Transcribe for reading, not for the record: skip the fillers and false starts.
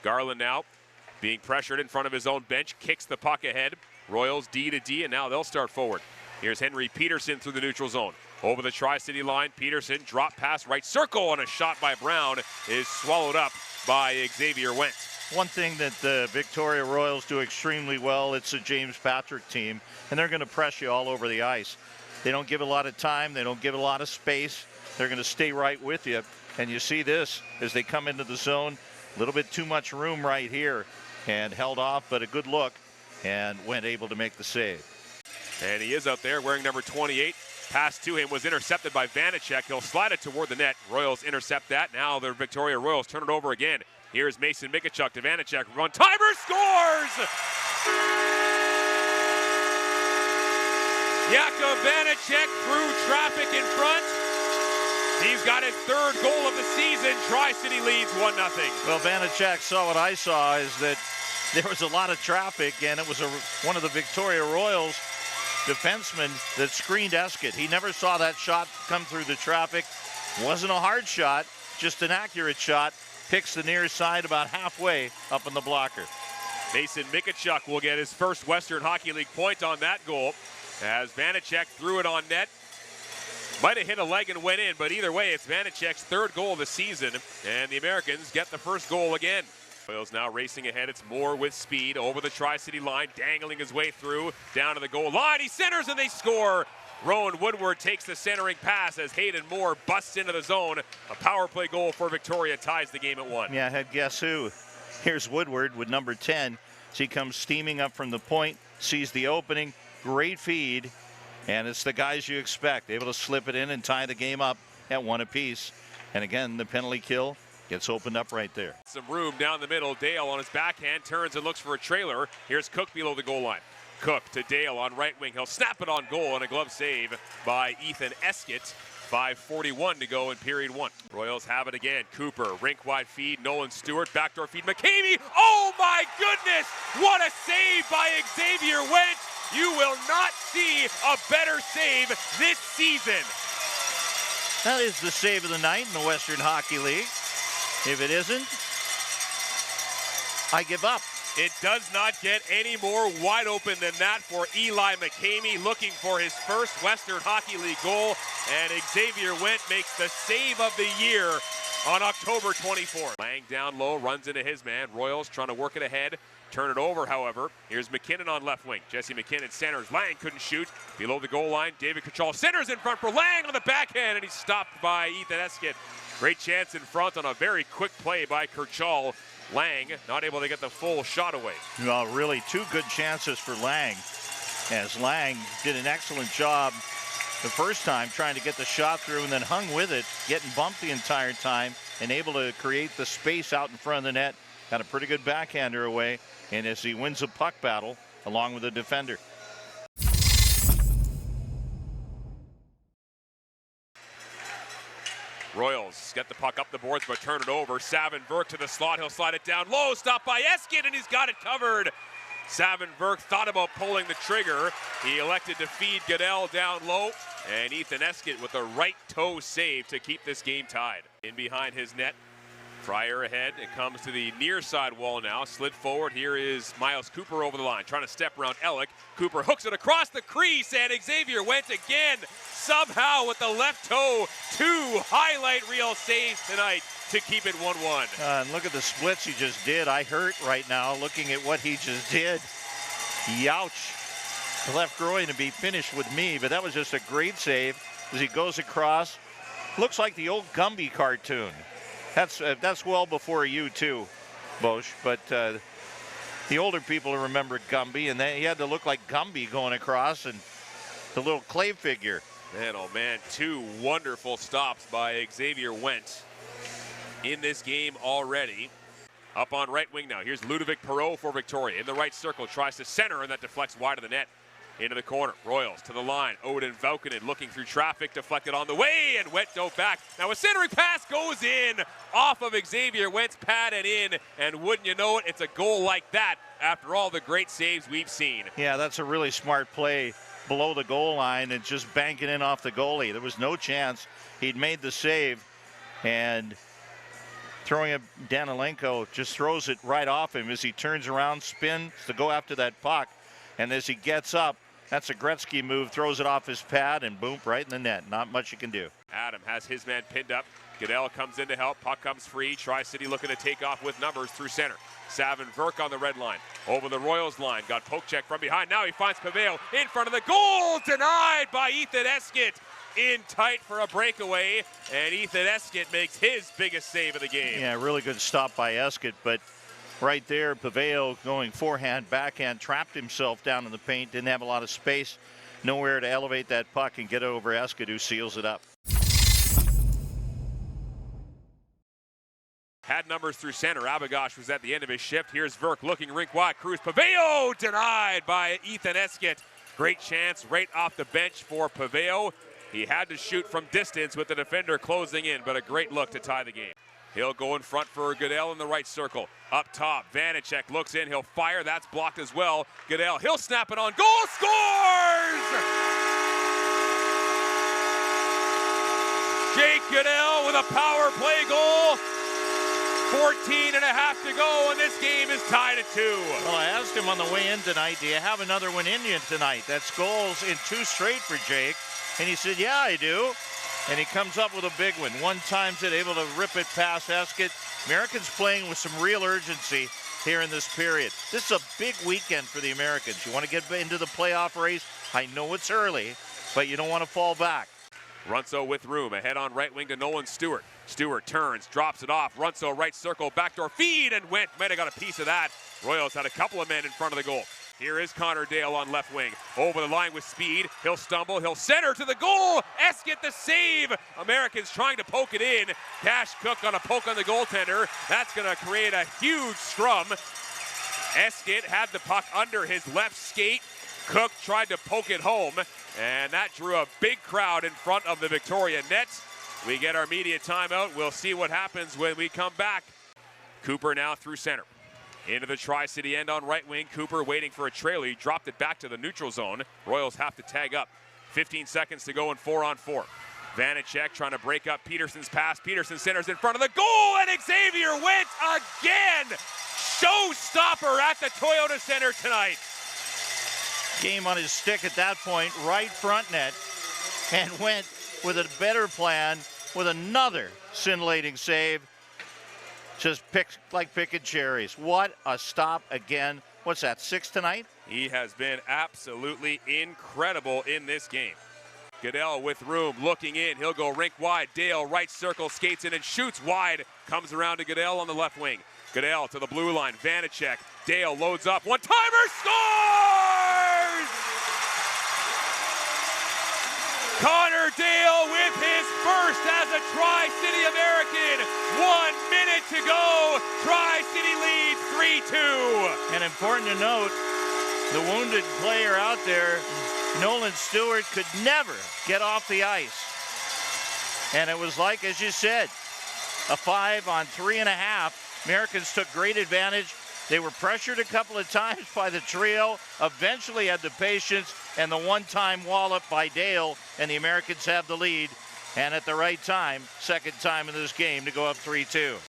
Garland now being pressured in front of his own bench, kicks the puck ahead. Royals D to D, and now they'll start forward. Here's Henry Peterson through the neutral zone. Over the Tri-City line, Peterson drop pass right circle, and a shot by Brown is swallowed up by Xavier Wentz. One thing that the Victoria Royals do extremely well, it's a James Patrick team, and they're going to press you all over the ice. They don't give a lot of time. They don't give a lot of space. They're going to stay right with you. And you see this as they come into the zone. A little bit too much room right here, and held off, but a good look, and Went able to make the save. And he is out there wearing number 28. Pass to him was intercepted by Vanacek. He'll slide it toward the net. Royals intercept that. Now the Victoria Royals turn it over again. Here's Mason Mikachuk to Vanacek. Run timer, scores! Jakub Vanacek through traffic in front. He's got his third goal of the season. Tri-City leads 1-0. Well, Vanacek saw what I saw, is that there was a lot of traffic, and it was one of the Victoria Royals defensemen that screened Eskett. He never saw that shot come through the traffic. Wasn't a hard shot, just an accurate shot. Picks the near side about halfway up in the blocker. Mason Mikachuk will get his first Western Hockey League point on that goal, as Vanacek threw it on net. Might have hit a leg and went in, but either way, it's Vanacek's third goal of the season, and the Americans get the first goal again. Royals now racing ahead. It's Moore with speed over the Tri-City line, dangling his way through, down to the goal line. He centers and they score. Rowan Woodward takes the centering pass as Hayden Moore busts into the zone. A power play goal for Victoria ties the game at 1. Yeah, guess who? Here's Woodward with number 10. As he comes steaming up from the point, sees the opening, great feed, and it's the guys you expect, able to slip it in and tie the game up at 1 apiece. And again, the penalty kill gets opened up right there. Some room down the middle. Dale on his backhand turns and looks for a trailer. Here's Cook below the goal line. Cook to Dale on right wing. He'll snap it on goal, and a glove save by Ethan Eskett. 5:41 to go in period 1. Royals have it again. Cooper, rink wide feed. Nolan Stewart, backdoor feed. McCamey. Oh my goodness! What a save by Xavier Wentz. You will not see a better save this season. That is the save of the night in the Western Hockey League. If it isn't, I give up. It does not get any more wide open than that for Eli McCamey, looking for his first Western Hockey League goal, and Xavier Wentz makes the save of the year on October 24th. Lang down low, runs into his man. Royals trying to work it ahead. Turn it over, however. Here's McKinnon on left wing. Jesse McKinnon centers. Lang couldn't shoot. Below the goal line, David Kachal centers in front for Lang on the backhand, and he's stopped by Ethan Eskett. Great chance in front on a very quick play by Kerchal. Lang not able to get the full shot away. Well, really two good chances for Lang, as Lang did an excellent job the first time trying to get the shot through and then hung with it, getting bumped the entire time and able to create the space out in front of the net. Got a pretty good backhander away, and as he wins a puck battle along with the defender. Royals get the puck up the boards but turn it over. Savenberg to the slot. He'll slide it down low. Stopped by Eskett, and he's got it covered. Savenberg thought about pulling the trigger. He elected to feed Goodell down low. And Ethan Eskett with a right toe save to keep this game tied. In behind his net. Fryer ahead. It comes to the near side wall now. Slid forward. Here is Miles Cooper over the line. Trying to step around Ellick. Cooper hooks it across the crease, and Xavier Wentz again. Somehow with the left toe. 2 highlight reel saves tonight to keep it 1-1. And look at the splits he just did. I hurt right now looking at what he just did. Youch. The left groin to be finished with me, but that was just a great save as he goes across. Looks like the old Gumby cartoon. That's well before you too, Bosch, but the older people remember Gumby, and he had to look like Gumby going across, and the little clay figure. Man, oh man, 2 wonderful stops by Xavier Wentz in this game already. Up on right wing now, here's Ludovic Perreault for Victoria. In the right circle, tries to center, and that deflects wide of the net. Into the corner, Royals to the line. Odin Valkonen looking through traffic, deflected on the way, and Went dove back. Now a centering pass goes in off of Xavier Wentz, pad and in, and wouldn't you know it, it's a goal like that after all the great saves we've seen. Yeah, that's a really smart play below the goal line and just banking in off the goalie. There was no chance. He'd made the save, and throwing it. Danilenko just throws it right off him as he turns around, spins to go after that puck. And as he gets up, that's a Gretzky move, throws it off his pad, and boom, right in the net. Not much you can do. Adam has his man pinned up. Goodell comes in to help. Puck comes free. Tri-City looking to take off with numbers through center. Savin Verk on the red line. Over the Royals line. Got poke check from behind. Now he finds Paveo in front of the goal. Denied by Ethan Eskett. In tight for a breakaway. And Ethan Eskett makes his biggest save of the game. Yeah, really good stop by Eskett. But right there, Paveo going forehand, backhand, trapped himself down in the paint. Didn't have a lot of space. Nowhere to elevate that puck and get it over Eskett, who seals it up. Had numbers through center. Abagosh was at the end of his shift. Here's Verk looking rink wide. Cruz Paveo denied by Ethan Eskett. Great chance right off the bench for Paveo. He had to shoot from distance with the defender closing in, but a great look to tie the game. He'll go in front for Goodell in the right circle. Up top, Vanacek looks in. He'll fire. That's blocked as well. Goodell, he'll snap it on. Goal, scores! Jake Goodell with a power play goal. 14 and a half to go, and this game is tied at 2. Well, I asked him on the way in tonight, do you have another one in you tonight? That's goals in 2 straight for Jake. And he said, yeah, I do. And he comes up with a big one. One time's it, able to rip it past Eskett. Americans playing with some real urgency here in this period. This is a big weekend for the Americans. You want to get into the playoff race? I know it's early, but you don't want to fall back. Runso with room, ahead on right wing to Nolan Stewart. Stewart turns, drops it off. Runso right circle, backdoor feed, and went. Might have got a piece of that. Royals had a couple of men in front of the goal. Here is Connor Dale on left wing. Over the line with speed. He'll stumble. He'll center to the goal. Eskett the save. Americans trying to poke it in. Cash Cook on a poke on the goaltender. That's going to create a huge scrum. Eskett had the puck under his left skate. Cook tried to poke it home, and that drew a big crowd in front of the Victoria net. We get our media timeout. We'll see what happens when we come back. Cooper now through center. Into the Tri-City end on right wing. Cooper waiting for a trailer. He dropped it back to the neutral zone. Royals have to tag up. 15 seconds to go in 4-on-4. Vanacek trying to break up Peterson's pass. Peterson centers in front of the goal, and Xavier went again. Showstopper at the Toyota Center tonight. Game on his stick at that point, right front net, and went with a better plan with another scintillating save. Just picking cherries. What a stop again. What's that, 6 tonight? He has been absolutely incredible in this game. Goodell with room, looking in. He'll go rink wide. Dale, right circle, skates in and shoots wide. Comes around to Goodell on the left wing. Goodell to the blue line. Vanacek. Dale loads up. One-timer, scores! Connor Dale with his first as a Tri-City American. 1 minute to go. Tri-City leads 3-2. And important to note, the wounded player out there, Nolan Stewart, could never get off the ice. And it was like, as you said, a 5 on 3.5. Americans took great advantage. They were pressured a couple of times by the trio, eventually had the patience and the one-time wallop by Dale, and the Americans have the lead. And at the right time, second time in this game to go up 3-2.